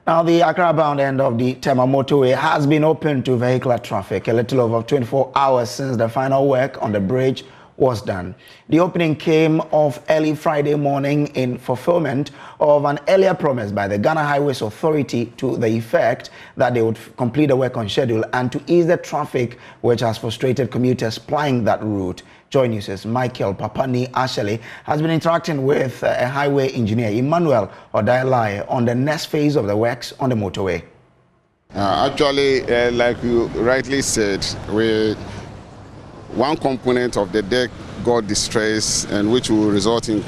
Now, the Accra-bound end of the Tema motorway has been open to vehicular traffic a little over 24 hours since the final work on the bridge was done. The opening came off early Friday morning in fulfillment of an earlier promise by the Ghana Highways Authority to the effect that they would complete the work on schedule and to ease the traffic which has frustrated commuters plying that route. JoyNews' Michael Papani Ashley has been interacting with a highway engineer, Emmanuel Odailai, on the next phase of the works on the motorway. Actually, like you rightly said, one component of the deck got distressed, and which will result in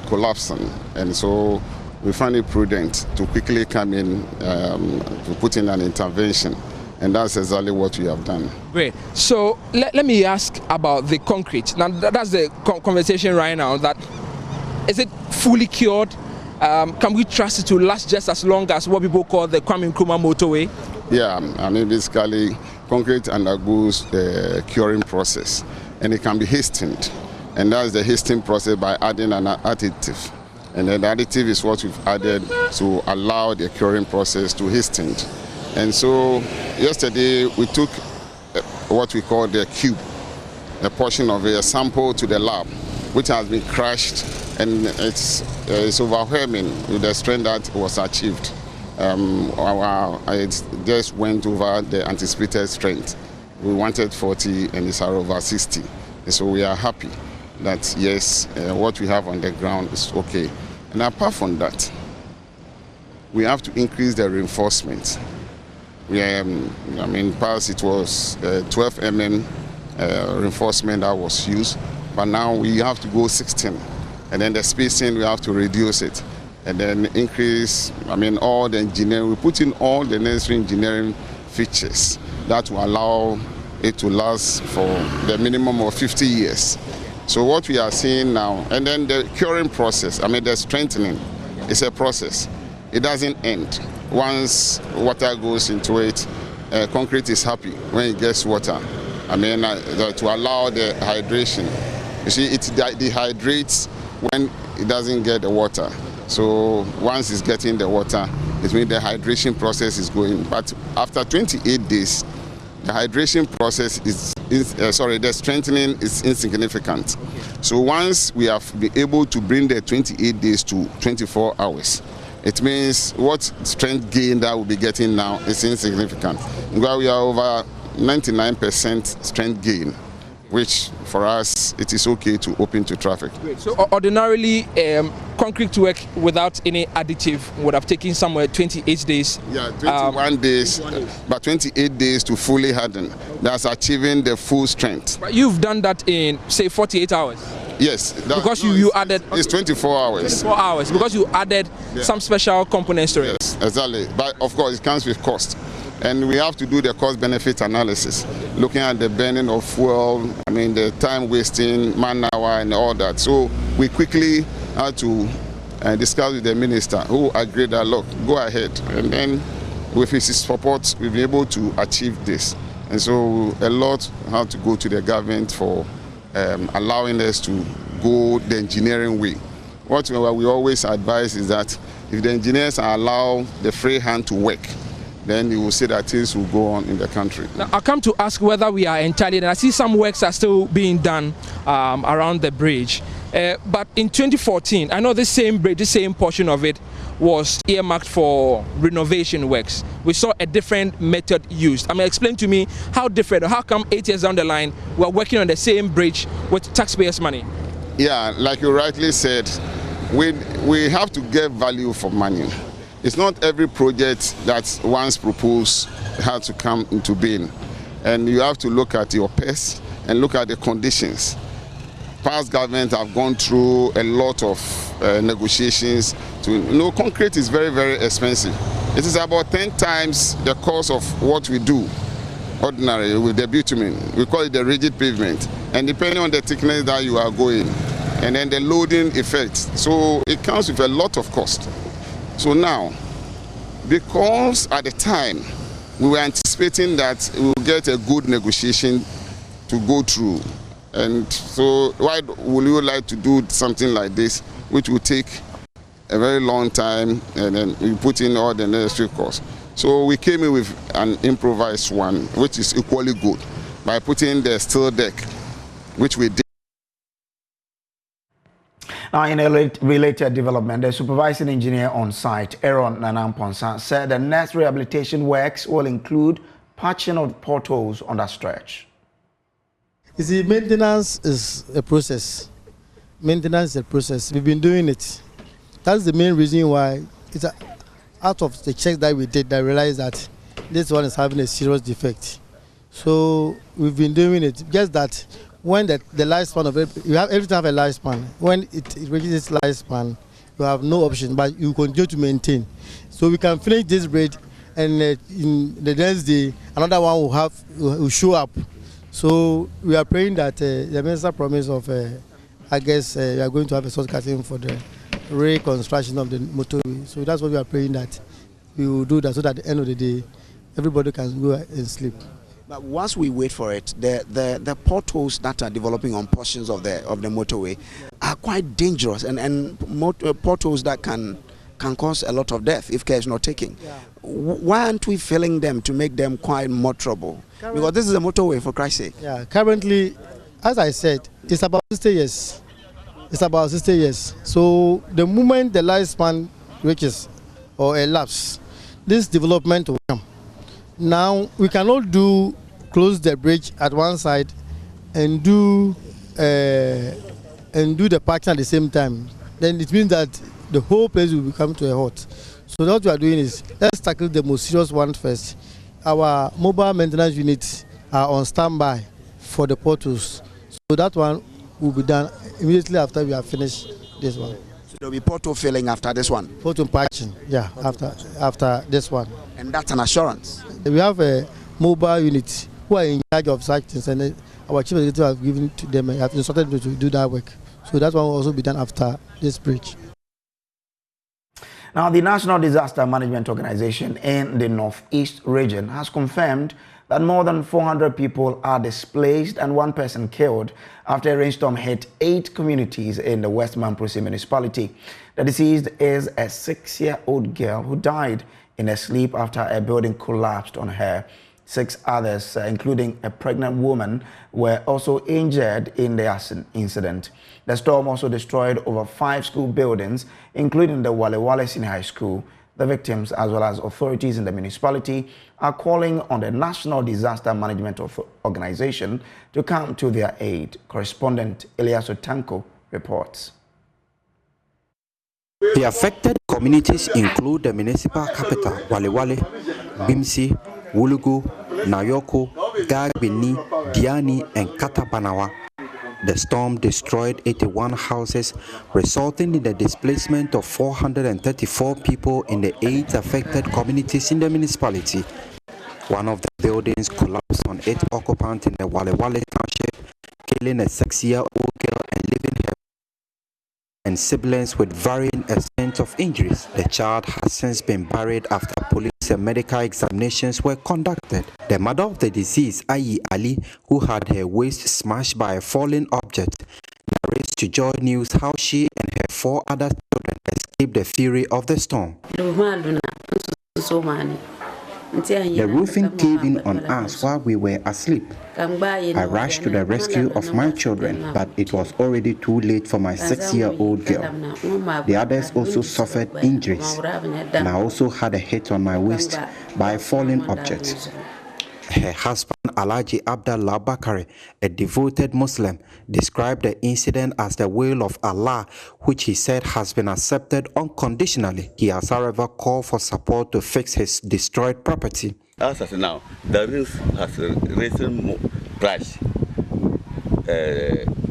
collapsing, and so we find it prudent to quickly come in to put in an intervention. And that's exactly what we have done. Great. So let me ask about the concrete. Now that's the conversation right now. That is it fully cured? Can we trust it to last just as long as what people call the Kwame Nkrumah motorway? Yeah, I mean basically concrete undergoes the curing process, and it can be hastened. And that's the hastening process by adding an additive. And then the additive is what we've added to allow the curing process to hasten. And so yesterday we took what we call the cube, a portion of a sample to the lab, which has been crushed, and it's overwhelming with the strength that was achieved. It just went over the anticipated strength. We wanted 40 and it's over 60. And so we are happy that yes, what we have on the ground is okay. And apart from that, we have to increase the reinforcement. Past it was 12 mm reinforcement that was used, but now we have to go 16, and then the spacing we have to reduce it, and then increase. All the engineering. We put in all the necessary engineering features that will allow it to last for the minimum of 50 years. So what we are seeing now, and then the curing process. The strengthening is a process. It doesn't end. Once water goes into it, concrete is happy when it gets water. To allow the hydration. You see, it dehydrates when it doesn't get the water. So once it's getting the water, it means the hydration process is going. But after 28 days, the hydration process the strengthening is insignificant. So once we have been able to bring the 28 days to 24 hours, it means what strength gain that we'll be getting now is insignificant. We are over 99% strength gain, which for us it is okay to open to traffic. Great. So ordinarily, concrete work without any additive would have taken somewhere 28 days. Yeah, 21 days, but 28 days to fully harden. That's achieving the full strength. But you've done that in say 48 hours. Yes, because you added. It's 24 hours. 24 hours because you added some special components to it. Yes, exactly. But of course, it comes with cost, and we have to do the cost-benefit analysis, looking at the burning of fuel, the time wasting, man-hour, and all that. So we quickly had to discuss with the minister, who agreed that look, go ahead, and then with his support, we'll be able to achieve this. And so a lot had to go to the government for allowing us to go the engineering way. What we always advise is that if the engineers are allowed the free hand to work, then you will see that things will go on in the country. Now, I come to ask whether we are entirely, and I see some works are still being done around the bridge. But in 2014, I know the same bridge, the same portion of it was earmarked for renovation works. We saw a different method used. Explain to me how different, or how come 8 years down the line we're working on the same bridge with taxpayers' money? Yeah, like you rightly said, we have to get value for money. It's not every project that once proposed has to come into being, and you have to look at your past and look at the conditions. Past governments have gone through a lot of negotiations. Concrete is very, very expensive. It is about 10 times the cost of what we do ordinarily with the bitumen. We call it the rigid pavement, and depending on the thickness that you are going, and then the loading effect. So it comes with a lot of cost. So now, because at the time we were anticipating that we will get a good negotiation to go through, and so why would you like to do something like this, which will take a very long time, and then we put in all the necessary costs. So we came in with an improvised one, which is equally good, by putting the steel deck, which we did. Now, in a related development, the supervising engineer on site, Aaron Nanamponsa, said the next rehabilitation works will include patching of potholes on that stretch. You see, maintenance is a process. Maintenance is a process. We've been doing it. That's the main reason why it's out of the checks that we did, I realized that this one is having a serious defect. So we've been doing it. Just that when the lifespan of it, you have everything have a lifespan. When it reaches its lifespan, you have no option, but you continue to maintain. So we can finish this bridge, and in the next day, another one will show up. So we are praying that the minister promise of, I guess, we are going to have a source cutting for the reconstruction of the motorway. So that's what we are praying, that we will do that, so that at the end of the day, everybody can go and sleep. But once we wait for it, the potholes that are developing on portions of the motorway are quite dangerous, and potholes that can cause a lot of death if care is not taken. Yeah. Why aren't we filling them to make them quite motorable? Because this is a motorway, for Christ's sake. Yeah, currently, as I said, it's about 60 years. It's about 60 years. So the moment the lifespan reaches or elapses, this development will come. Now we cannot close the bridge at one side and do the patching at the same time. Then it means that the whole place will come to a halt. So what we are doing is, let's tackle the most serious one first. Our mobile maintenance units are on standby for the potholes. So that one will be done immediately after we have finished this one. So there will be pothole filling after this one? Pothole patching, yeah, after this one. And that's an assurance? We have a mobile unit who are in charge of such things, and our chief executive have given to them and have instructed them to do that work. So that one will also be done after this bridge. Now, the National Disaster Management Organization in the Northeast region has confirmed that more than 400 people are displaced and one person killed after a rainstorm hit 8 communities in the West Mamprose municipality. The deceased is a 6-year-old girl who died in her sleep after a building collapsed on her. 6 others, including a pregnant woman, were also injured in the incident. The storm also destroyed over 5 school buildings, including the Wale Wale Senior High School. The victims, as well as authorities in the municipality, are calling on the National Disaster Management Organization to come to their aid. Correspondent Elias Otanko reports. The affected communities include the municipal capital, Wale Wale, Bimsi, Wulugu, Nayoko, Gagbini, Diani, and Katabanawa. The storm destroyed 81 houses, resulting in the displacement of 434 people in the 8 affected communities in the municipality. One of the buildings collapsed on 8 occupants in the Wale Wale township, killing a 6-year-old girl and leaving her and siblings with varying extent of injuries. The child has since been buried after police and medical examinations were conducted. The mother of the deceased, Ayi Ali, who had her waist smashed by a falling object, narrates to JoyNews how she and her 4 other children escaped the fury of the storm. The roofing caved in on us while we were asleep. I rushed to the rescue of my children, but it was already too late for my 6-year-old girl. The others also suffered injuries, and I also had a hit on my waist by a falling object. Her husband, Alhaji Abdallah Bakare, a devoted Muslim, described the incident as the will of Allah, which he said has been accepted unconditionally. He has, however, called for support to fix his destroyed property. As of now, the roof has risen price.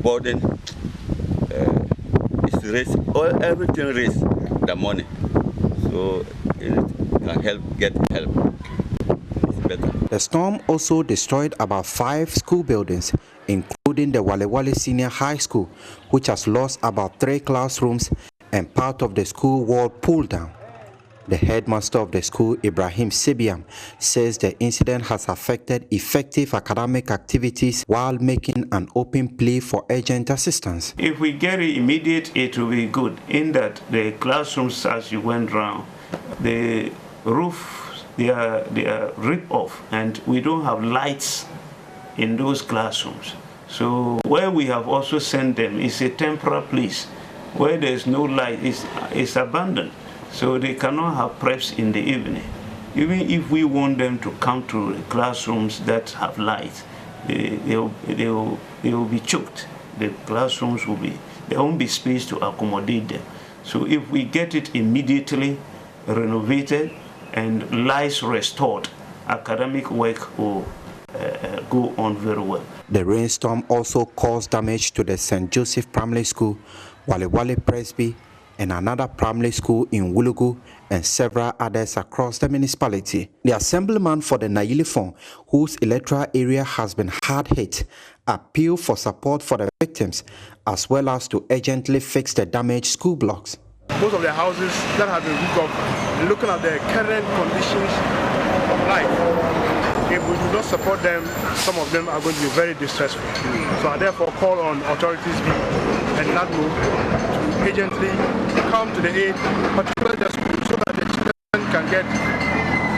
Burden is raised, everything raised the money. So it can help, get help. The storm also destroyed about 5 school buildings, including the Wale Wale Senior High School, which has lost about 3 classrooms and part of the school wall pulled down. The headmaster of the school, Ibrahim Sibiam, says the incident has affected effective academic activities while making an open plea for urgent assistance. If we get it immediate, it will be good, in that the classrooms, as you went round, the roof, they are ripped off, and we don't have lights in those classrooms. So where we have also sent them is a temporary place where there's no light, it's abandoned. So they cannot have preps in the evening. Even if we want them to come to the classrooms that have light, they will be choked. The classrooms there won't be space to accommodate them. So if we get it immediately renovated and lights restored, academic work will go on very well. The rainstorm also caused damage to the St. Joseph Primary School, Wale Presby, and another primary school in Wulugu, and several others across the municipality. The assemblyman for the Nayilifon, whose electoral area has been hard hit, appealed for support for the victims, as well as to urgently fix the damaged school blocks. Most of the houses that have been hooked up, looking at the current conditions of life, if we do not support them, some of them are going to be very distressful. So I therefore call on authorities and NADMO to urgently come to the aid, particularly the schools, so that the children can get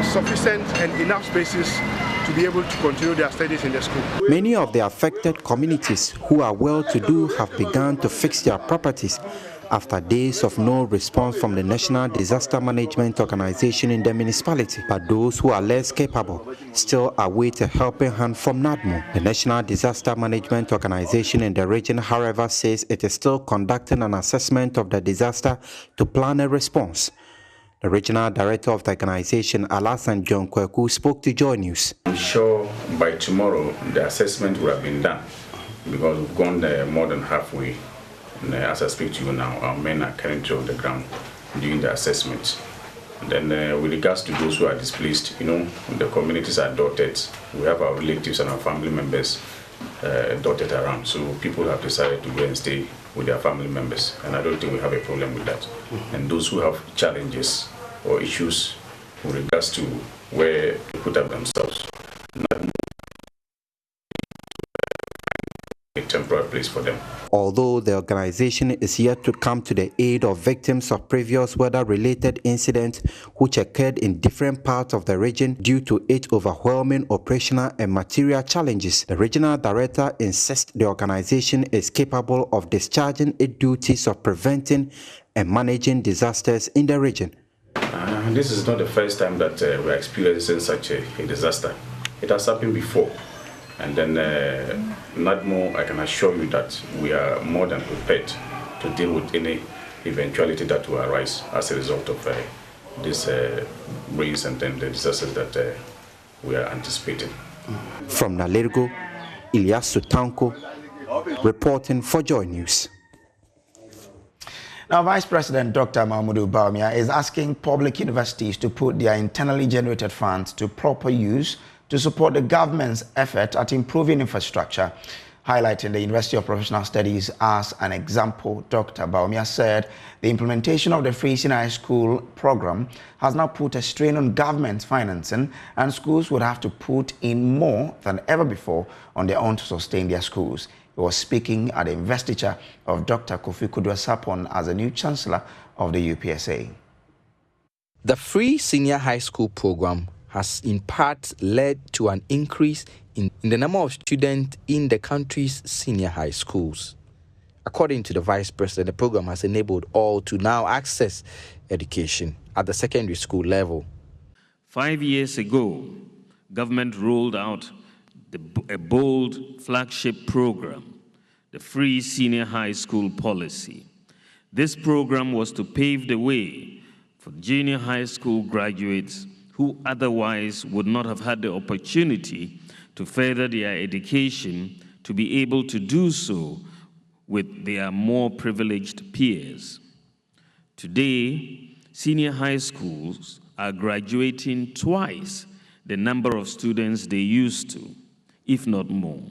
sufficient and enough spaces to be able to continue their studies in the school. Many of the affected communities who are well-to-do have begun to fix their properties after days of no response from the National Disaster Management Organization in the municipality. But those who are less capable still await a helping hand from NADMO. The National Disaster Management Organization in the region, however, says it is still conducting an assessment of the disaster to plan a response. The regional director of the organization, Alasan John Kweku, spoke to JoyNews. I'm sure by tomorrow the assessment will have been done, because we've gone there more than halfway. And as I speak to you now, our men are currently on the ground doing the assessment. And then with regards to those who are displaced, the communities are dotted. We have our relatives and our family members dotted around. So people have decided to go and stay with their family members. And I don't think we have a problem with that. And those who have challenges or issues with regards to where they put up themselves, a temporary place for them. Although the organization is yet to come to the aid of victims of previous weather-related incidents which occurred in different parts of the region due to its overwhelming operational and material challenges, the regional director insists the organization is capable of discharging its duties of preventing and managing disasters in the region. This is not the first time that we're experiencing such a disaster. It has happened before. And then NADMO, I can assure you that we are more than prepared to deal with any eventuality that will arise as a result of this rains and then the disasters that we are anticipating. From Nalirgo, Ilyasu Tanko, reporting for JoyNews. Now, Vice President Dr. Mahmoud Bawumia is asking public universities to put their internally generated funds to proper use to support the government's effort at improving infrastructure. Highlighting the University of Professional Studies as an example, Dr. Bawumia said the implementation of the Free Senior High School program has now put a strain on government financing, and schools would have to put in more than ever before on their own to sustain their schools. He was speaking at the investiture of Dr. Kofi Kudwa Sapon as the new Chancellor of the UPSA. The Free Senior High School program has in part led to an increase in the number of students in the country's senior high schools. According to the Vice President, the program has enabled all to now access education at the secondary school level. 5 years ago, government rolled out a bold flagship program, the Free Senior High School Policy. This program was to pave the way for junior high school graduates who otherwise would not have had the opportunity to further their education to be able to do so with their more privileged peers. Today, senior high schools are graduating twice the number of students they used to, if not more.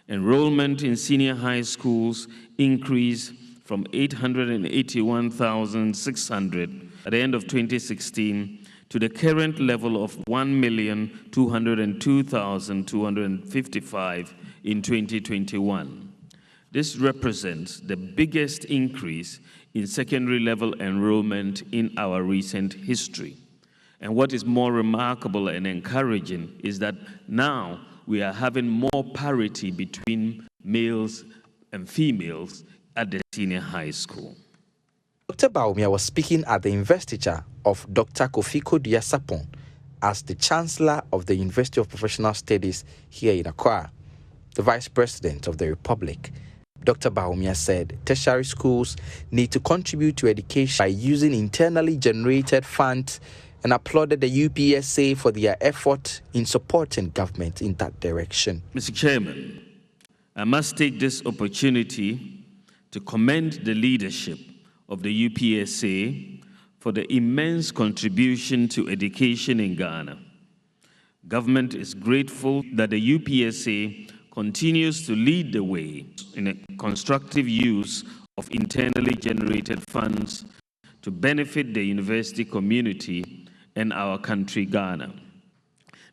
Enrollment in senior high schools increased from 881,600 at the end of 2016 to the current level of 1,202,255 in 2021. This represents the biggest increase in secondary level enrollment in our recent history. And what is more remarkable and encouraging is that now we are having more parity between males and females at the senior high school. Dr. Bawumia was speaking at the investiture of Dr. Kofi Kojo Sapon as the Chancellor of the University of Professional Studies here in Accra. The Vice President of the Republic, Dr. Bawumia, said tertiary schools need to contribute to education by using internally generated funds and applauded the UPSA for their effort in supporting government in that direction. Mr. Chairman, I must take this opportunity to commend the leadership of the UPSA for the immense contribution to education in Ghana. Government is grateful that the UPSA continues to lead the way in a constructive use of internally generated funds to benefit the university community and our country, Ghana.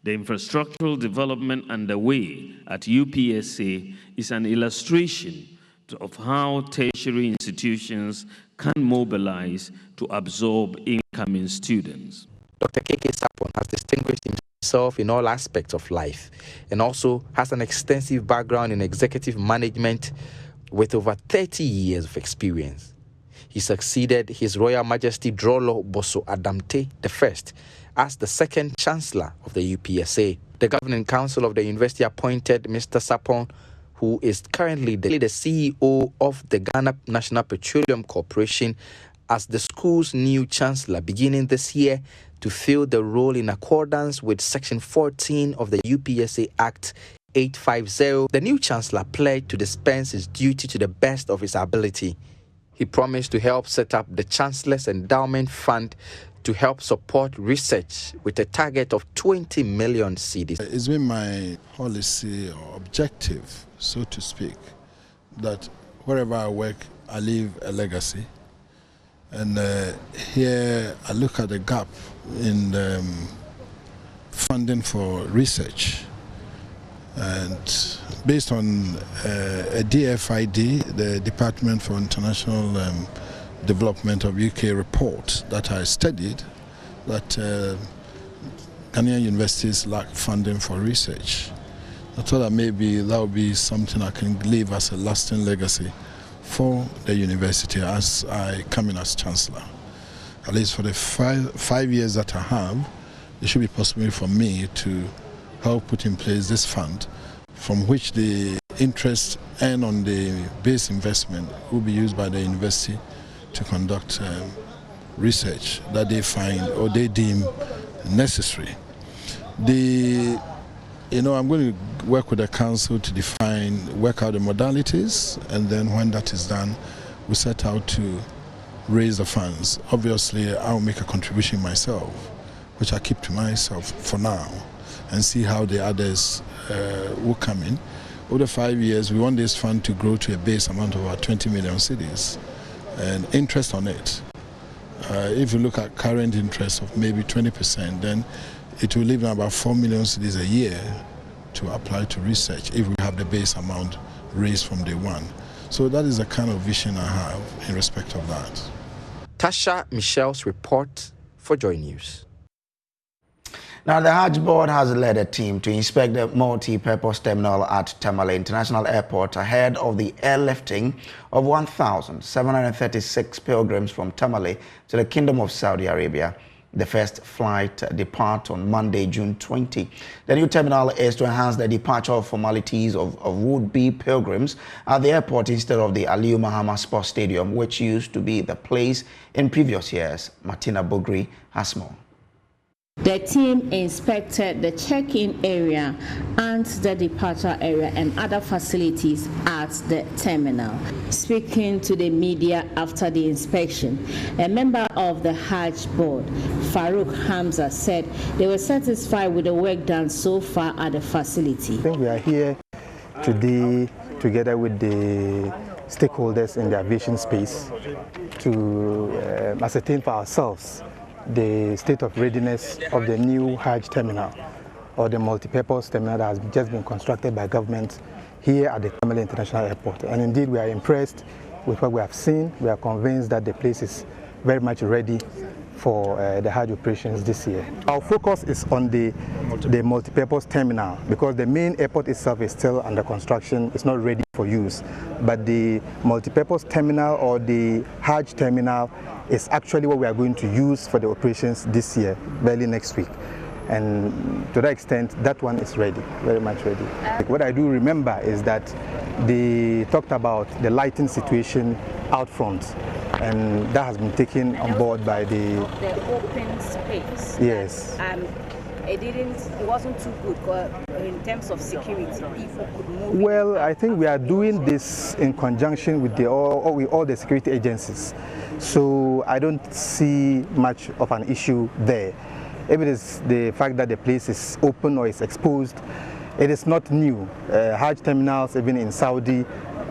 The infrastructural development underway at UPSA is an illustration of how tertiary institutions can mobilize to absorb incoming students. Dr. KK Sapon has distinguished himself in all aspects of life and also has an extensive background in executive management with over 30 years of experience. He succeeded His Royal Majesty Drolo Boso Adamte I as the second Chancellor of the UPSA. The Governing Council of the University appointed Mr. Sapon, who is currently the CEO of the Ghana National Petroleum Corporation, as the school's new Chancellor beginning this year to fill the role in accordance with Section 14 of the UPSA Act 850. The new Chancellor pledged to dispense his duty to the best of his ability. He promised to help set up the Chancellor's Endowment Fund to help support research with a target of 20 million cedis. It's been my policy or objective, so to speak, that wherever I work, I leave a legacy. And here I look at the gap in the funding for research. And based on a DFID, the Department for International Development of UK report that I studied, that Ghanaian universities lack funding for research. I thought that maybe that would be something I can leave as a lasting legacy for the university as I come in as Chancellor. At least for the five years that I have, it should be possible for me to help put in place this fund from which the interest earned on the base investment will be used by the university to conduct research that they find or they deem necessary. I'm going to work with the council to work out the modalities, and then when that is done, we set out to raise the funds. Obviously, I will make a contribution myself, which I keep to myself for now, and see how the others will come in. Over the 5 years, we want this fund to grow to a base amount of about 20 million cedis, and interest on it. If you look at current interest of maybe 20%, then it will leave about 4 million cedis a year to apply to research if we have the base amount raised from day one. So that is the kind of vision I have in respect of that. Tasha Michelle's report for JoyNews. Now, the Hajj Board has led a team to inspect the multi-purpose terminal at Tamale International Airport ahead of the airlifting of 1,736 pilgrims from Tamale to the Kingdom of Saudi Arabia. The first flight departs on Monday, June 20. The new terminal is to enhance the departure formalities of would-be pilgrims at the airport instead of the Aliyu Mahama Sports Stadium, which used to be the place in previous years. Martina Bugri has more. The team inspected the check-in area and the departure area and other facilities at the terminal. Speaking to the media after the inspection, a member of the Hajj Board, Farouk Hamza, said they were satisfied with the work done so far at the facility. I think we are here today together with the stakeholders in the aviation space to ascertain for ourselves the state of readiness of the new Hajj terminal, or the multipurpose terminal that has just been constructed by government here at the Tamale International Airport. And indeed, we are impressed with what we have seen. We are convinced that the place is very much ready for the Hajj operations this year. Our focus is on the multipurpose terminal, because the main airport itself is still under construction. It's not ready for use. But the multipurpose terminal, or the Hajj terminal, is actually what we are going to use for the operations this year, early next week. And to that extent, that one is ready, very much ready. What I do remember is that they talked about the lighting situation out front, and that has been taken on board by the open space. Yes. It wasn't too good in terms of security. People could move. Well, I think we are doing this in conjunction with all the security agencies. So I don't see much of an issue there. If it is the fact that the place is open or is exposed, it is not new. Hajj terminals, even in Saudi,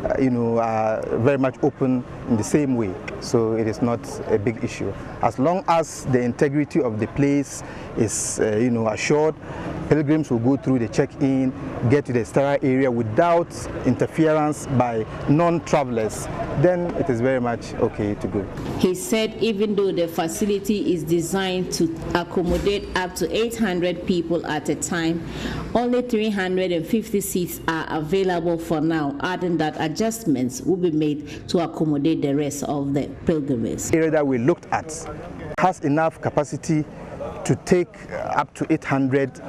are very much open in the same way. So it is not a big issue. As long as the integrity of the place is, assured, pilgrims will go through the check-in, get to the sterile area without interference by non-travelers, then it is very much okay to go. He said even though the facility is designed to accommodate up to 800 people at a time, only 350 seats are available for now, adding that adjustments will be made to accommodate the rest of the pilgrims. The area that we looked at has enough capacity to take up to 800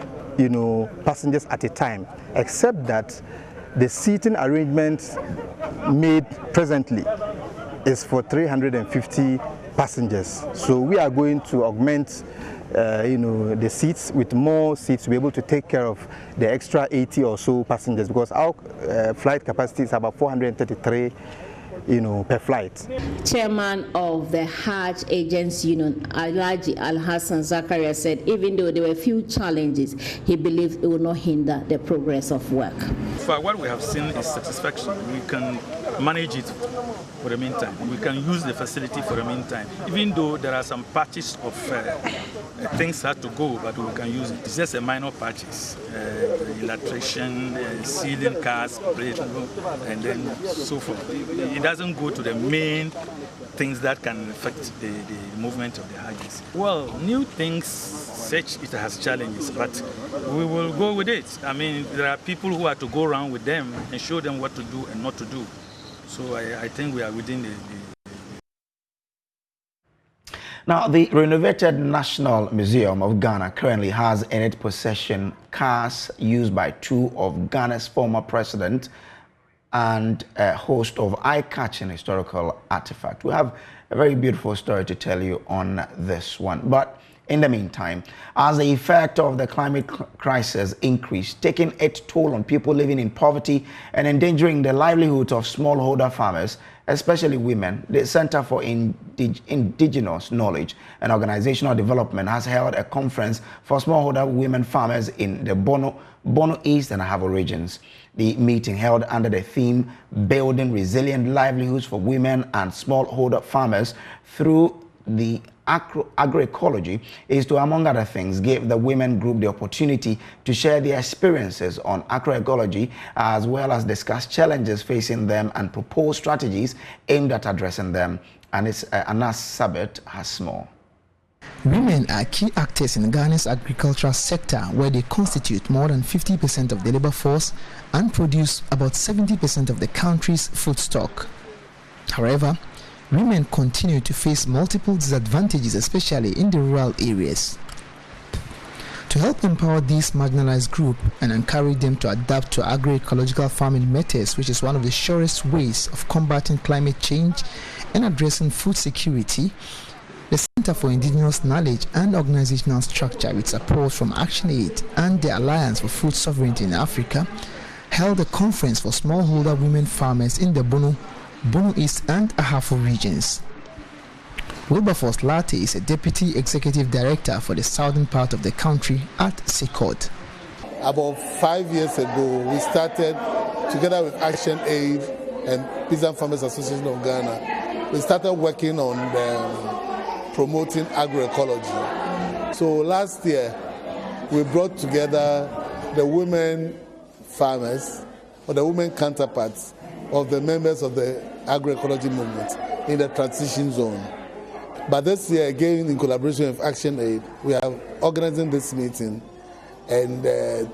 passengers at a time, except that the seating arrangement made presently is for 350 passengers. So we are going to augment the seats with more seats to be able to take care of the extra 80 or so passengers, because our flight capacity is about 433 per flight. Chairman of the Hajj Agents Union, Alhaji Al-Hassan Zakaria, said even though there were few challenges, he believes it will not hinder the progress of work. For what we have seen is satisfaction. We can manage it for the meantime. We can use the facility for the meantime. Even though there are some patches of things that have to go, but we can use it. It's just a minor patches. Electrician, sealing cars, and then so forth. It doesn't go to the main things that can affect the movement of the Hajjis. Well, new things, such it has challenges, but we will go with it. I mean, there are people who have to go around with them and show them what to do and not to do. So I think we are within the Now, the renovated National Museum of Ghana currently has in its possession cars used by two of Ghana's former presidents and a host of eye-catching historical artifacts. We have a very beautiful story to tell you on this one. But in the meantime, as the effect of the climate crisis increase, taking its toll on people living in poverty and endangering the livelihoods of smallholder farmers, especially women, the Center for Indigenous Knowledge and Organizational Development has held a conference for smallholder women farmers in the Bono East and Ahavo regions. The meeting, held under the theme Building Resilient Livelihoods for Women and Smallholder Farmers Through the Agroecology, is to, among other things, give the women group the opportunity to share their experiences on agroecology, as well as discuss challenges facing them and propose strategies aimed at addressing them. And it's Anas Sabet has more. Women are key actors in Ghana's agricultural sector, where they constitute more than 50% of the labor force and produce about 70% of the country's food stock. However, women continue to face multiple disadvantages, especially in the rural areas. To help empower these marginalized groups and encourage them to adapt to agroecological farming methods, which is one of the surest ways of combating climate change and addressing food security, the Center for Indigenous Knowledge and Organizational Structure, with support from ActionAid and the Alliance for Food Sovereignty in Africa, held a conference for smallholder women farmers in the Bono East and Ahafo regions. Wilberforce Latte is a Deputy Executive Director for the southern part of the country at SECOD. About 5 years ago, we started, together with ActionAid and Peasant Farmers Association of Ghana, we started working on promoting agroecology. So last year, we brought together the women farmers, or the women counterparts of the members of the agroecology movement in the transition zone. But this year, again, in collaboration with Action Aid, we are organizing this meeting and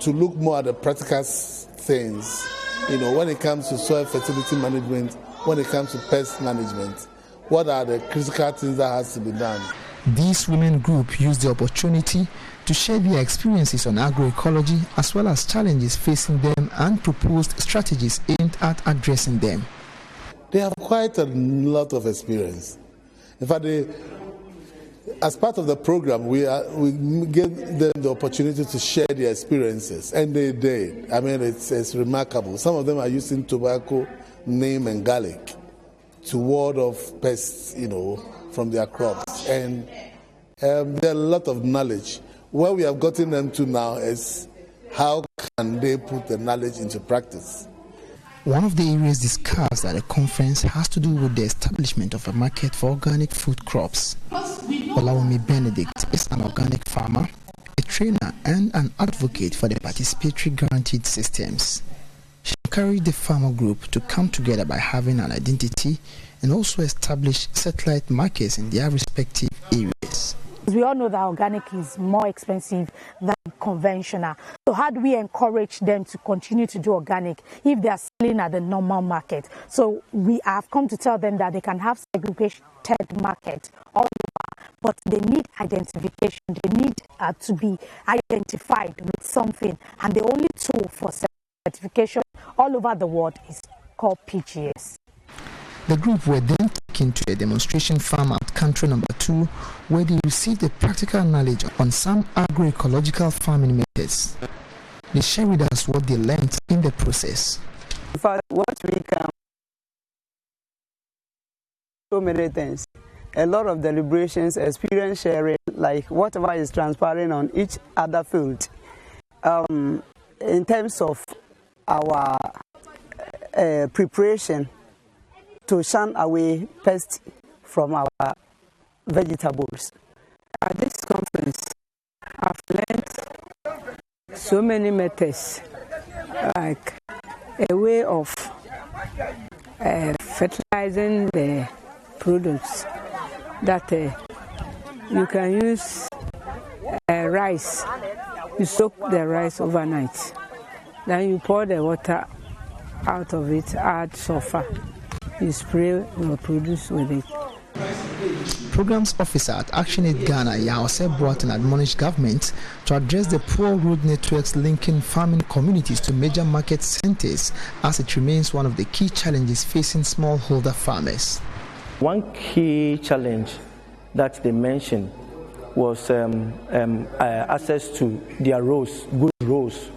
to look more at the practical things, when it comes to soil fertility management, when it comes to pest management. What are the critical things that has to be done? This women group used the opportunity to share their experiences on agroecology as well as challenges facing them and proposed strategies aimed at addressing them. They have quite a lot of experience. In fact, as part of the program, we gave them the opportunity to share their experiences, and they did. I mean, it's remarkable. Some of them are using tobacco, neem, and garlic to ward off pests, from their crops. And there are a lot of knowledge. Where we have gotten them to now is how can they put the knowledge into practice. One of the areas discussed at the conference has to do with the establishment of a market for organic food crops. Olawumi Benedict is an organic farmer, a trainer and an advocate for the participatory guaranteed systems. She encouraged the farmer group to come together by having an identity and also establish satellite markets in their respective areas. We all know that organic is more expensive than conventional. So how do we encourage them to continue to do organic if they are selling at the normal market? So we have come to tell them that they can have segregated market all over, but they need identification. They need to be identified with something. And the only tool for certification all over the world is called PGS. The group were then taken to a demonstration farm at country number 2, where they received the practical knowledge on some agroecological farming methods. They share with us what they learned in the process. In fact, what we can, so many things, a lot of deliberations, experience sharing, like whatever is transpiring on each other field. In terms of our preparation to shun away pests from our vegetables. At this conference, I've learned so many methods, like a way of fertilizing the products, that you can use rice. You soak the rice overnight, then you pour the water out of it, add sulfur. You spray your produce with it. Programs officer at ActionAid Ghana, Yahose, brought and admonished government to address the poor road networks linking farming communities to major market centers, as it remains one of the key challenges facing smallholder farmers. One key challenge that they mentioned was access to their roads, good roads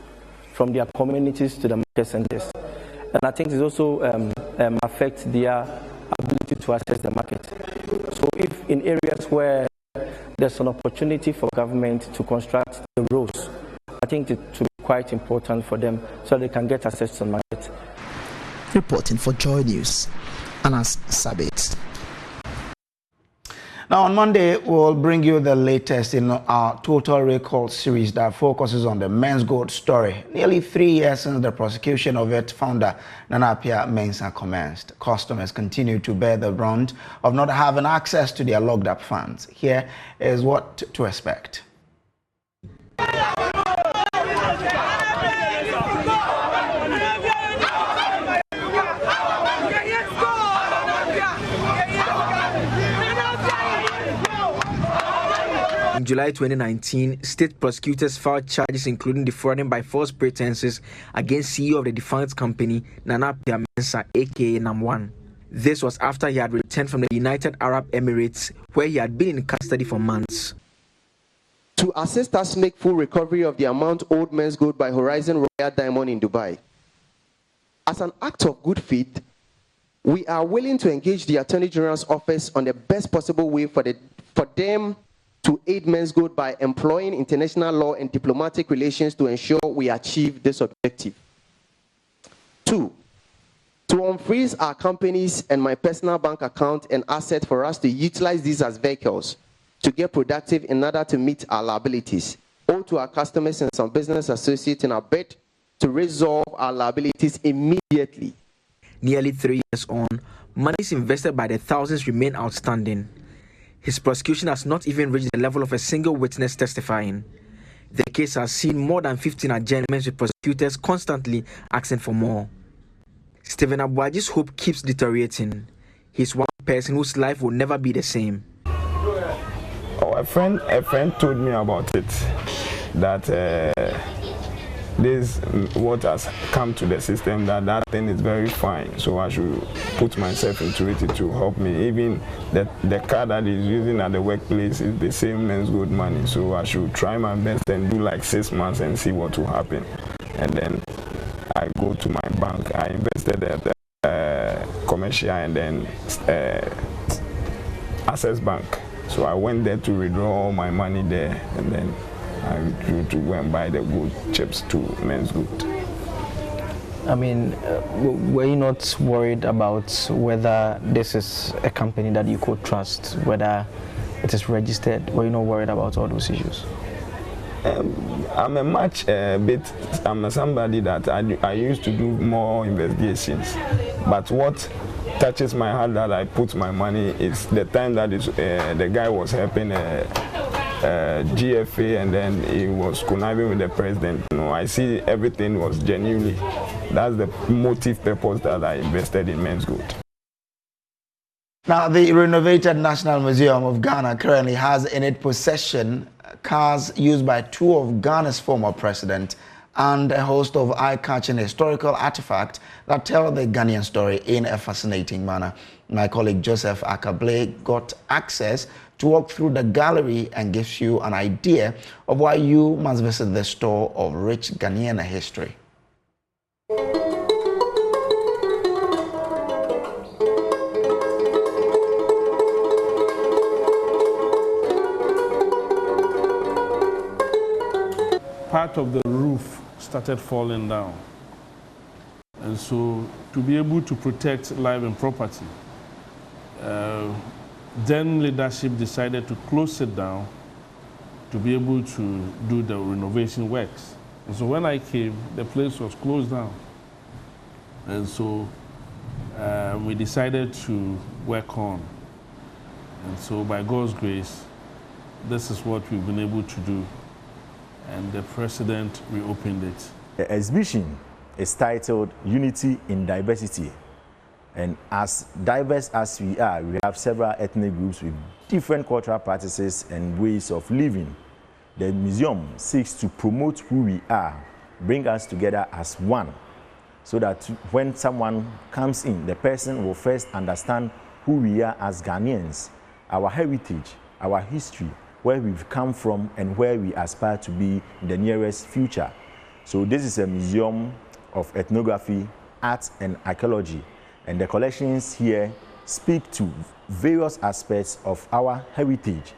from their communities to the market centers. And I think it also affects their ability to access the market. So if in areas where there's an opportunity for government to construct the roads, I think it will be quite important for them so they can get access to the market. Reporting for JoyNews, Anas Sabit. Now, on Monday, we'll bring you the latest in our Total Recall series that focuses on the men's gold story. Nearly 3 years since the prosecution of its founder, Nana Appiah Mensah, commenced, customers continue to bear the brunt of not having access to their locked-up funds. Here is what to expect. In July 2019, state prosecutors filed charges including defrauding by false pretenses against CEO of the defunct company, Nana Appiah Mensah, aka Nam1. This was after he had returned from the United Arab Emirates, where he had been in custody for months. To assist us make full recovery of the amount owed Men's Gold by Horizon Royal Diamond in Dubai. As an act of good faith, we are willing to engage the Attorney General's office on the best possible way for them to aid Men's Gold by employing international law and diplomatic relations to ensure we achieve this objective. 2, to unfreeze our companies and my personal bank account and asset for us to utilize these as vehicles to get productive in order to meet our liabilities, or to our customers and some business associates in our bid to resolve our liabilities immediately. Nearly 3 years on, monies invested by the thousands remain outstanding. His prosecution has not even reached the level of a single witness testifying. The case has seen more than 15 adjournments with prosecutors constantly asking for more. Stephen Abuaji's hope keeps deteriorating. He's one person whose life will never be the same. Oh, a friend told me about it, that this what has come to the system, that thing is very fine, so I should put myself into it to help me. Even the car that is using at the workplace is the same men's good money, so I should try my best and do like 6 months and see what will happen. And then I go to my bank. I invested at commercial and then Access Bank, so I went there to withdraw all my money there, and then I withdrew to go and buy the good chips to men's good. I mean, were you not worried about whether this is a company that you could trust, whether it is registered? Were you not worried about all those issues? I'm I'm somebody that I used to do more investigations, but what touches my heart that I put my money is the time that the guy was helping GFA, and then he was conniving with the president. You know, I see everything was genuinely. That's the motive purpose that I invested in men's good. Now, the renovated National Museum of Ghana currently has in its possession cars used by 2 of Ghana's former presidents and a host of eye-catching historical artifacts that tell the Ghanaian story in a fascinating manner. My colleague Joseph Akable got access to walk through the gallery and gives you an idea of why you must visit the store of rich Ghanaian history. Part of the roof started falling down. And so to be able to protect life and property, then leadership decided to close it down to be able to do the renovation works. And so when I came, the place was closed down. And so we decided to work on. And so by God's grace, this is what we've been able to do. And the president reopened it. The exhibition is titled Unity in Diversity. And as diverse as we are, we have several ethnic groups with different cultural practices and ways of living. The museum seeks to promote who we are, bring us together as one, so that when someone comes in, the person will first understand who we are as Ghanaians, our heritage, our history, where we've come from and where we aspire to be in the nearest future. So this is a museum of ethnography, art and archaeology, and the collections here speak to various aspects of our heritage.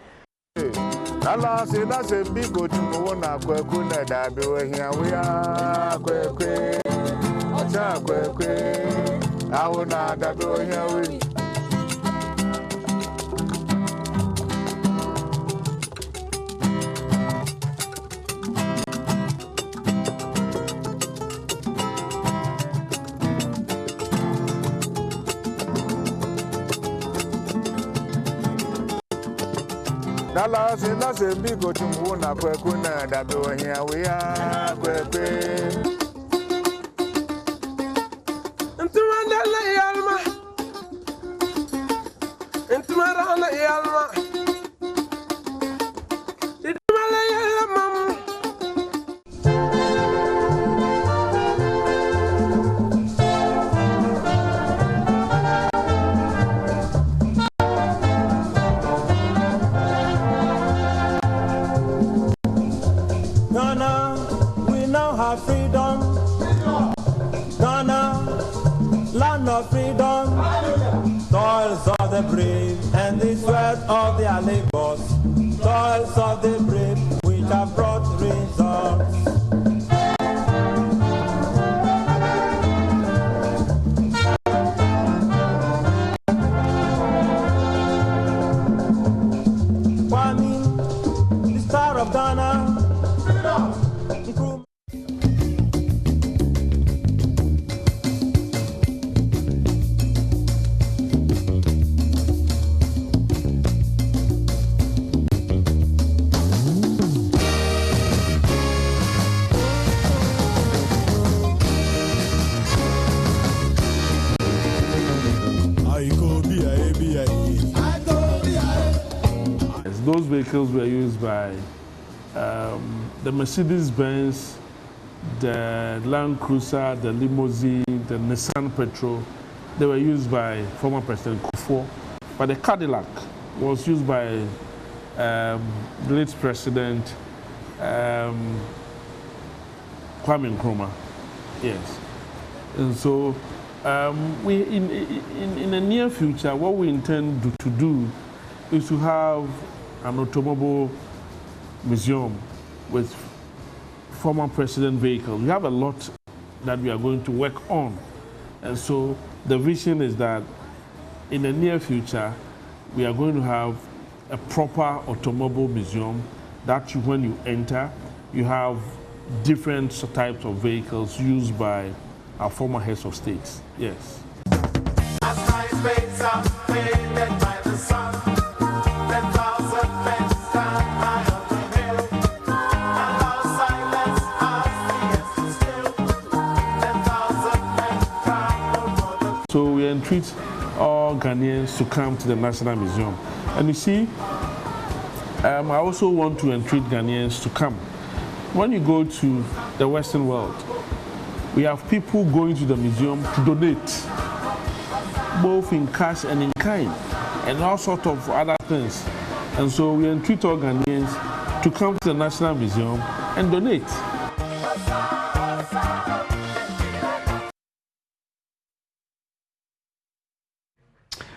those vehicles were used by the Mercedes-Benz, the Land Cruiser, the limousine, the Nissan Petrol. They were used by former President Kufuor. But the Cadillac was used by the late President Kwame Nkrumah. Yes. And so we in the near future, what we intend to do is to have an automobile museum with former president vehicles. We have a lot that we are going to work on. And so the vision is that in the near future, we are going to have a proper automobile museum that when you enter, you have different types of vehicles used by our former heads of states. Yes. So we entreat all Ghanaians to come to the National Museum. And you see, I also want to entreat Ghanaians to come. When you go to the Western world, we have people going to the museum to donate, both in cash and in kind, and all sorts of other things. And so we entreat all Ghanaians to come to the National Museum and donate.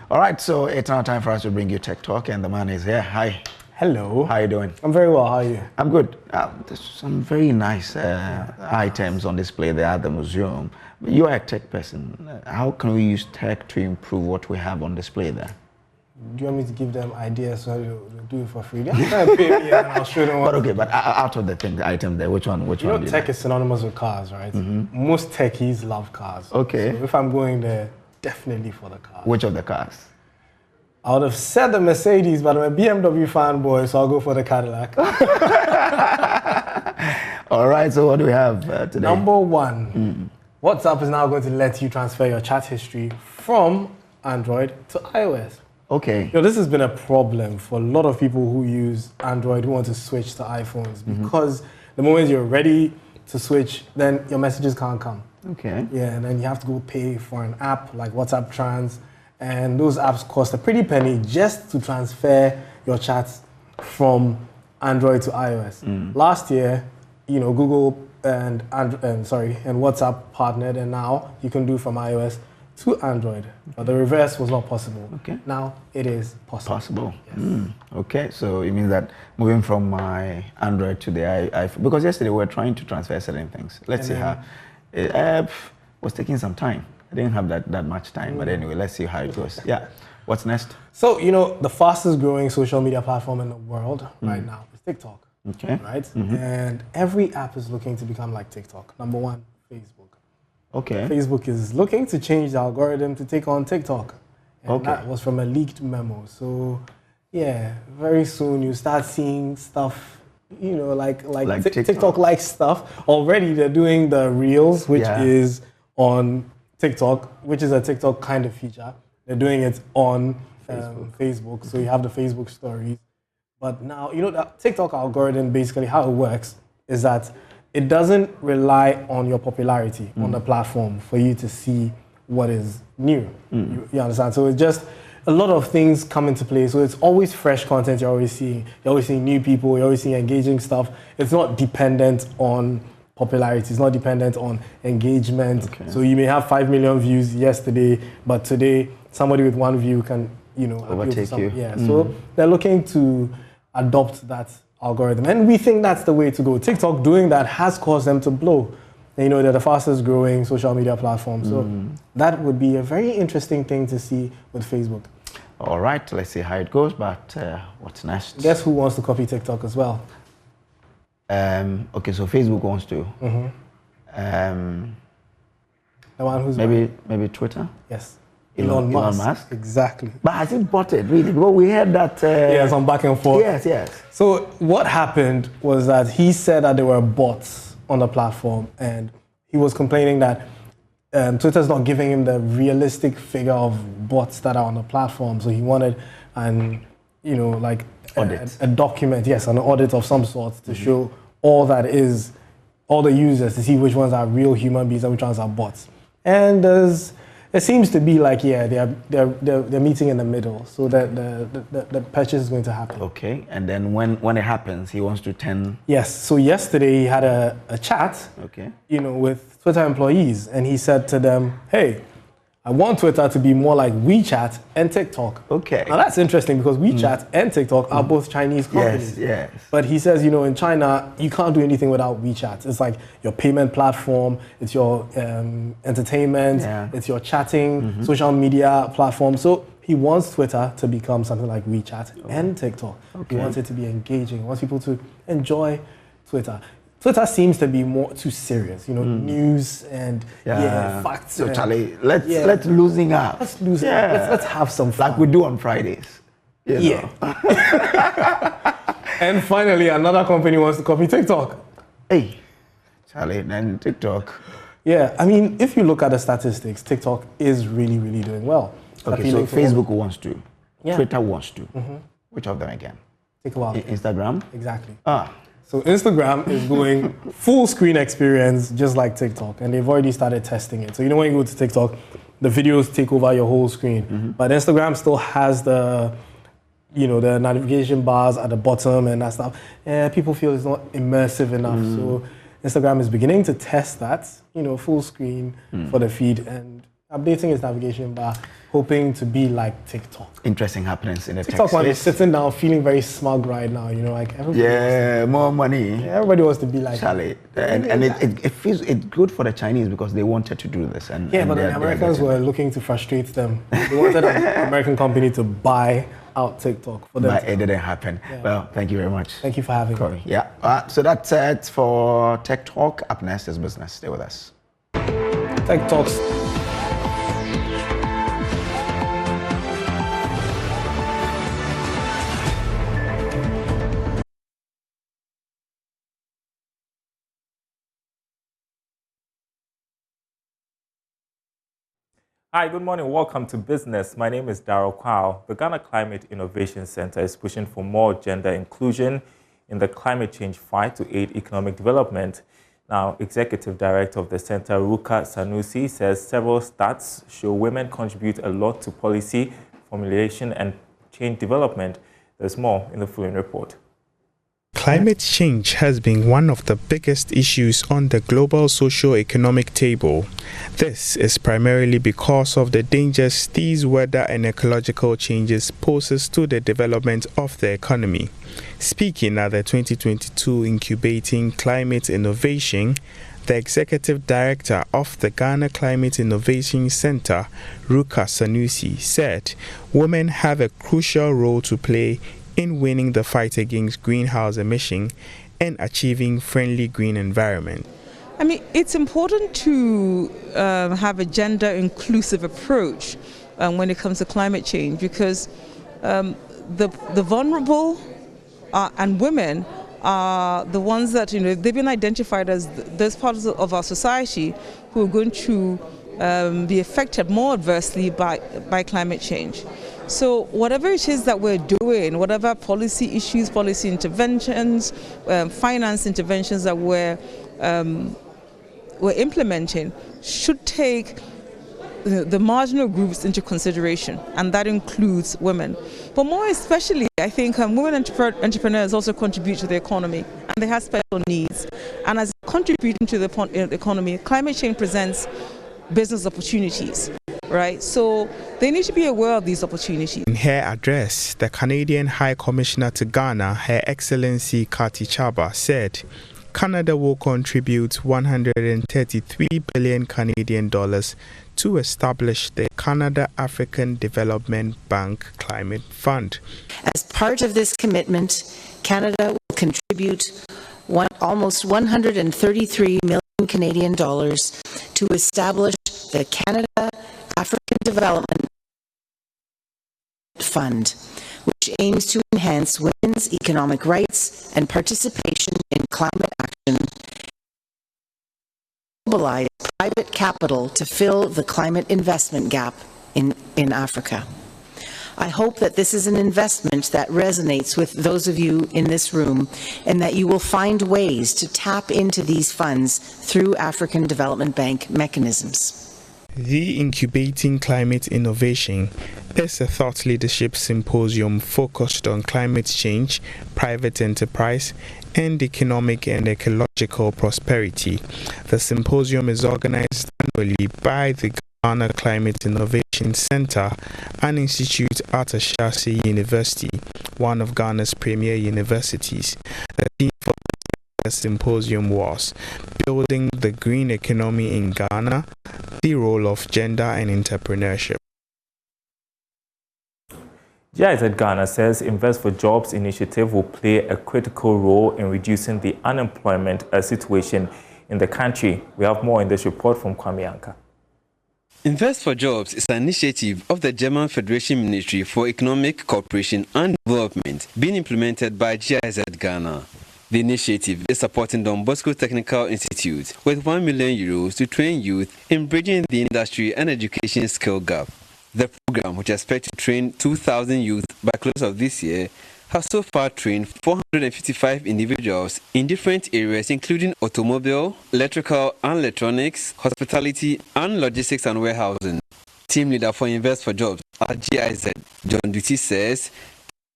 All right, so it's now time for us to bring you Tech Talk, and the man is here. Hi. Hello. How are you doing? I'm very well. How are you? I'm good. There's some very nice items on display there at the museum. You're a tech person. How can we use tech to improve what we have on display there? Do you want me to give them ideas so they'll do it for free? They're trying to pay me and I'll show them what. But okay, but out of the items there, which one? You know, tech is synonymous with cars, right? Mm-hmm. Most techies love cars. Okay. So if I'm going there, definitely for the car. Which of the cars? I would have said the Mercedes, but I'm a BMW fanboy, so I'll go for the Cadillac. All right, so what do we have today? Number one, WhatsApp is now going to let you transfer your chat history from Android to iOS. Okay. You know, this has been a problem for a lot of people who use Android who want to switch to iPhones because the moment you're ready to switch, then your messages can't come. Okay. Yeah, and then you have to go pay for an app like WhatsApp Trans, and those apps cost a pretty penny just to transfer your chats from Android to iOS. Last year, you know, Google and WhatsApp partnered, and now you can do from iOS to Android. But the reverse was not possible. Okay. Now it is possible. Yes. Okay, so it means that moving from my Android to the iPhone, because yesterday we were trying to transfer certain things. Let's see how it was taking some time. I didn't have that much time, but anyway, let's see how it goes. Yeah. What's next? So, you know, the fastest growing social media platform in the world right now is TikTok. Okay. Right? And every app is looking to become like TikTok. Number one, Facebook. Okay. Facebook is looking to change the algorithm to take on TikTok. And Okay. that was from a leaked memo. So, yeah, very soon you start seeing stuff, you know, like TikTok-like stuff. Already they're doing the Reels, which is on TikTok, which is a TikTok kind of feature. They're doing it on Facebook. So you have the Facebook stories. But now, you know, the TikTok algorithm, basically how it works is that it doesn't rely on your popularity on the platform for you to see what is new. You understand? So it's just a lot of things come into play. So it's always fresh content you're always seeing. You're always seeing new people. You're always seeing engaging stuff. It's not dependent on popularity. It's not dependent on engagement. Okay. So you may have 5 million views yesterday, but today somebody with 1 view can, you know, overtake you. Yeah. So they're looking to adopt that algorithm, and we think that's the way to go. TikTok doing that has caused them to blow. And, you know, they're the fastest growing social media platform. So that would be a very interesting thing to see with Facebook. All right, let's see how it goes. But what's next? Guess who wants to copy TikTok as well? Okay, so Facebook wants to. The one who's maybe Twitter. Yes. Elon Musk. Exactly. But has he bought it really? Well, we heard that. Yeah, some back and forth. Yes. So what happened was that he said that there were bots on the platform, and he was complaining that Twitter's not giving him the realistic figure of bots that are on the platform. So he wanted, a document, yes, an audit of some sort to show all the users, to see which ones are real human beings and which ones are bots. And it seems to be like, they're meeting in the middle, so that the purchase is going to happen. Okay, and then when it happens, he wants to turn... Yes, so yesterday he had a chat, with Twitter employees, and he said to them, hey, I want Twitter to be more like WeChat and TikTok. Okay. Now that's interesting because WeChat and TikTok are both Chinese companies. Yes. But he says, in China, you can't do anything without WeChat. It's like your payment platform, it's your entertainment, it's your chatting, social media platform. So he wants Twitter to become something like WeChat and TikTok. He wants it to be engaging. He wants people to enjoy Twitter. Twitter seems to be more too serious, news and facts. So Charlie, let's loosen up. Let's loosen up. Let's have some fun. Like we do on Fridays. And finally, another company wants to copy TikTok. Hey, Charlie, then TikTok. Yeah, I mean, if you look at the statistics, TikTok is really, really doing well. Okay, so Facebook wants to. Twitter wants to. Which of them again? Take a while. Instagram? Exactly. So Instagram is going full screen experience just like TikTok, and they've already started testing it. So when you go to TikTok, the videos take over your whole screen. But Instagram still has the navigation bars at the bottom and that stuff. People feel it's not immersive enough. So Instagram is beginning to test that, full screen for the feed and updating its navigation bar, hoping to be like TikTok. Interesting happenings in the TikTok tech one is sitting down feeling very smug right now, like everybody more money. Everybody wants to be like Charlie. And it feels it's good for the Chinese because they wanted to do this. But the Americans were looking to frustrate them. They wanted an American company to buy out TikTok for them. But it didn't happen. Well, thank you very much. Thank you for having me. Yeah. So that's it for Tech Talk. Up next is business. Stay with us. Tech Talks. Hi, good morning. Welcome to Business. My name is Darryl Kwao. The Ghana Climate Innovation Center is pushing for more gender inclusion in the climate change fight to aid economic development. Now, Executive Director of the center, Ruka Sanusi, says several stats show women contribute a lot to policy formulation and change development. There's more in the following report. Climate change has been one of the biggest issues on the global socio-economic table. This is primarily because of the dangers these weather and ecological changes poses to the development of the economy. Speaking at the 2022 Incubating Climate Innovation, the Executive Director of the Ghana Climate Innovation Center, Ruka Sanusi, said women have a crucial role to play in winning the fight against greenhouse emission and achieving friendly green environment. I mean, it's important to have a gender-inclusive approach when it comes to climate change because the vulnerable and women are the ones that, they've been identified as those parts of our society who are going to be affected more adversely by climate change. So whatever it is that we're doing, whatever policy issues, policy interventions, finance interventions that we're implementing should take the marginal groups into consideration, and that includes women. But more especially, I think women entrepreneurs also contribute to the economy, and they have special needs. And as contributing to the economy, climate change presents business opportunities. Right, so they need to be aware of these opportunities. In her address, the Canadian High Commissioner to Ghana, Her Excellency Kati Chaba, said Canada will contribute 133 billion Canadian dollars to establish the Canada African Development Bank Climate Fund. As part of this commitment, Canada will contribute almost 133 million Canadian dollars to establish the Canada African Development Fund, which aims to enhance women's economic rights and participation in climate action, mobilize private capital to fill the climate investment gap in Africa. I hope that this is an investment that resonates with those of you in this room and that you will find ways to tap into these funds through African Development Bank mechanisms. The Incubating Climate Innovation is a thought leadership symposium focused on climate change, private enterprise, and economic and ecological prosperity. The symposium is organized annually by the Ghana Climate Innovation Center, an institute at Ashesi University, one of Ghana's premier universities. The theme for the symposium was Building the Green Economy in Ghana, the role of gender and entrepreneurship. GIZ Ghana says Invest for Jobs initiative will play a critical role in reducing the unemployment situation in the country. We have more in this report from Kwame Anka. Invest for Jobs is an initiative of the German Federation Ministry for Economic Cooperation and Development being implemented by GIZ Ghana. The initiative is supporting Don Bosco Technical Institute with €1 million to train youth in bridging the industry and education skill gap. The program, which expects to train 2,000 youth by close of this year, has so far trained 455 individuals in different areas including automobile, electrical and electronics, hospitality and logistics and warehousing. Team leader for Invest for Jobs at GIZ, John Duty, says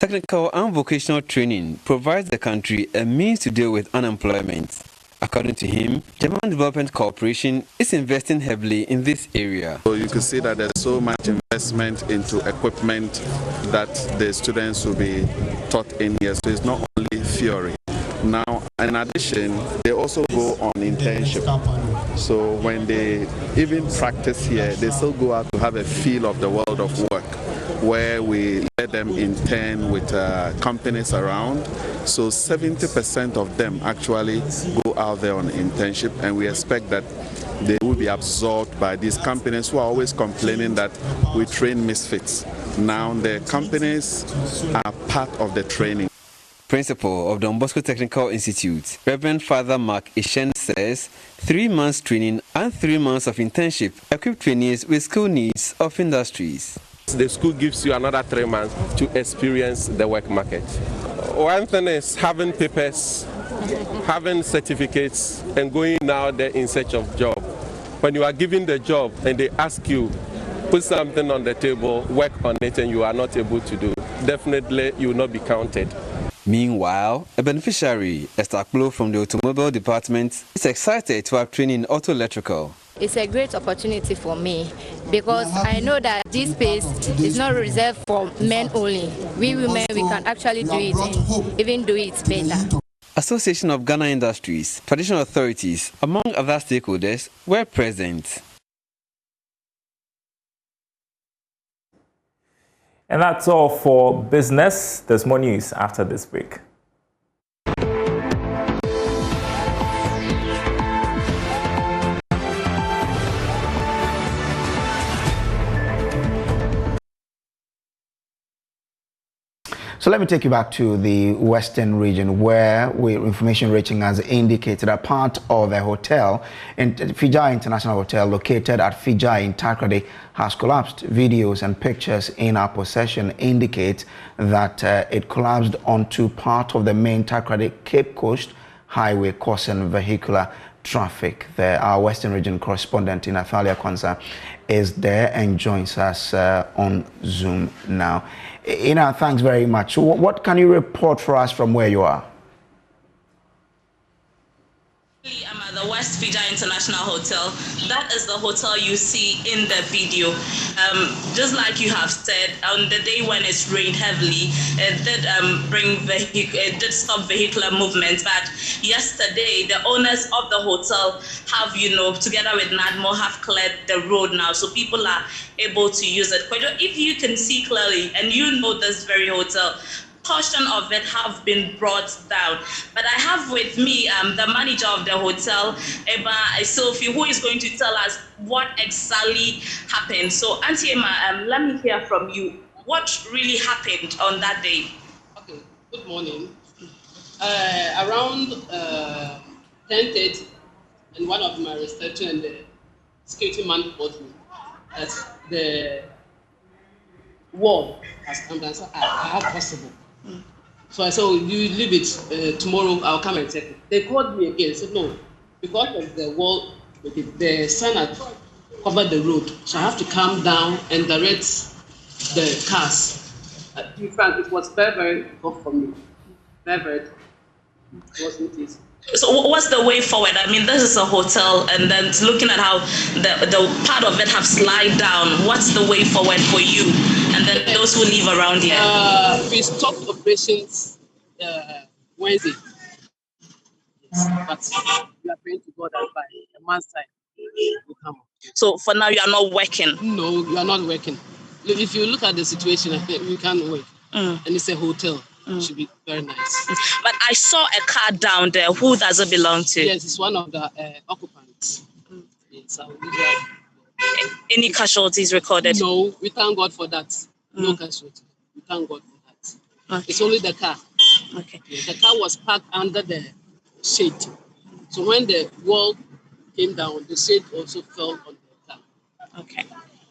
technical and vocational training provides the country a means to deal with unemployment. According to him, German Development Corporation is investing heavily in this area. So you can see that there's so much investment into equipment that the students will be taught in here. So it's not only theory. Now, in addition, they also go on internship. So when they even practice here, they still go out to have a feel of the world of work, where we let them intern with companies around. So 70% of them actually go out there on internship, and we expect that they will be absorbed by these companies who are always complaining that we train misfits. Now the companies are part of the training. Principal of Don Bosco Technical Institute, Reverend Father Mark Ishen, says 3 months training and 3 months of internship equip trainees with skill needs of industries. The school gives you another 3 months to experience the work market. One thing is having papers, having certificates, and going out there in search of job. When you are given the job and they ask you, put something on the table, work on it, and you are not able to do, definitely you will not be counted. Meanwhile, a beneficiary, Esther Klo from the automobile department, is excited to have training in auto electrical. It's a great opportunity for me because I know that this space is not reserved for men only. We women, we can actually do it and even do it better. Association of Ghana Industries, traditional authorities, among other stakeholders, were present. And that's all for business. There's more news after this break. So let me take you back to the Western region, where information reaching has indicated a part of the hotel, Fijai International Hotel, located at Fijai in Takoradi, has collapsed. Videos and pictures in our possession indicate that it collapsed onto part of the main Takoradi Cape Coast highway, causing vehicular traffic. Our Western region correspondent in Athalia Kwanzaa is there and joins us on Zoom now. Ina, thanks very much. So what can you report for us from where you are? I'm at the West Fijai International Hotel. That is the hotel you see in the video. Just like you have said, on the day when it rained heavily, it did stop vehicular movement. But yesterday, the owners of the hotel have, together with NADMO, have cleared the road now, so people are able to use it. If you can see clearly, and you know this very hotel, portion of it have been brought down. But I have with me the manager of the hotel, Eba Sophie, who is going to tell us what exactly happened. So Auntie Emma, let me hear from you. What really happened on that day? Okay, good morning. Around 10:30, and one of my researchers and the security man told me that the wall has come down. So how possible? So I said, oh, you leave it, tomorrow I'll come and check it. They called me again, said no, because of the wall, the sun had covered the road, so I have to come down and direct the cars. To be frank, it was very, very tough for me. Very, very tough. It wasn't easy. So what's the way forward? I mean, this is a hotel, and then looking at how the part of it have slide down, what's the way forward for you and then those who live around here? We stopped operations Wednesday. Yes, but we are praying to God that by a month's time will come up. So for now, you are not working? No, you are not working. Look, if you look at the situation, we can't work. And it's a hotel. It should be very nice. But I saw a car down there. Who does it belong to? Yes, it's one of the occupants. Yes, any casualties recorded? No, we thank God for that. No casualties. We thank God for that. Okay. It's only the car. Okay. The car was parked under the shade. So when the wall came down, the shade also fell on the car. Okay.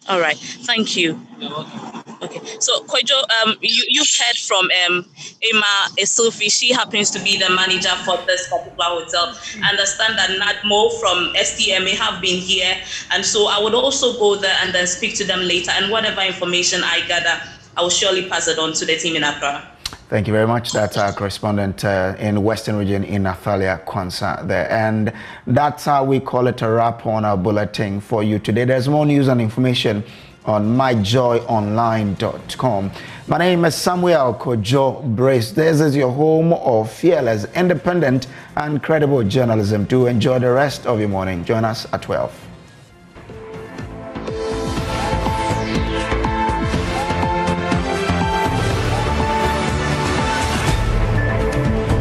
All right. Thank you. You're welcome. Okay. So, Kojo, you've heard from Emma Esulfi. She happens to be the manager for this particular hotel. I understand that Nadmo from STMA have been here. And so I would also go there and then speak to them later. And whatever information I gather, I will surely pass it on to the team in Accra. Thank you very much. That's our correspondent in Western Region in Athalia Kwanzaa there. And that's how we call it a wrap on our bulletin for you today. There's more news and information on myjoyonline.com. My name is Samuel Kojo Brace. This is your home of fearless, independent, and credible journalism. Do enjoy the rest of your morning. Join us at 12.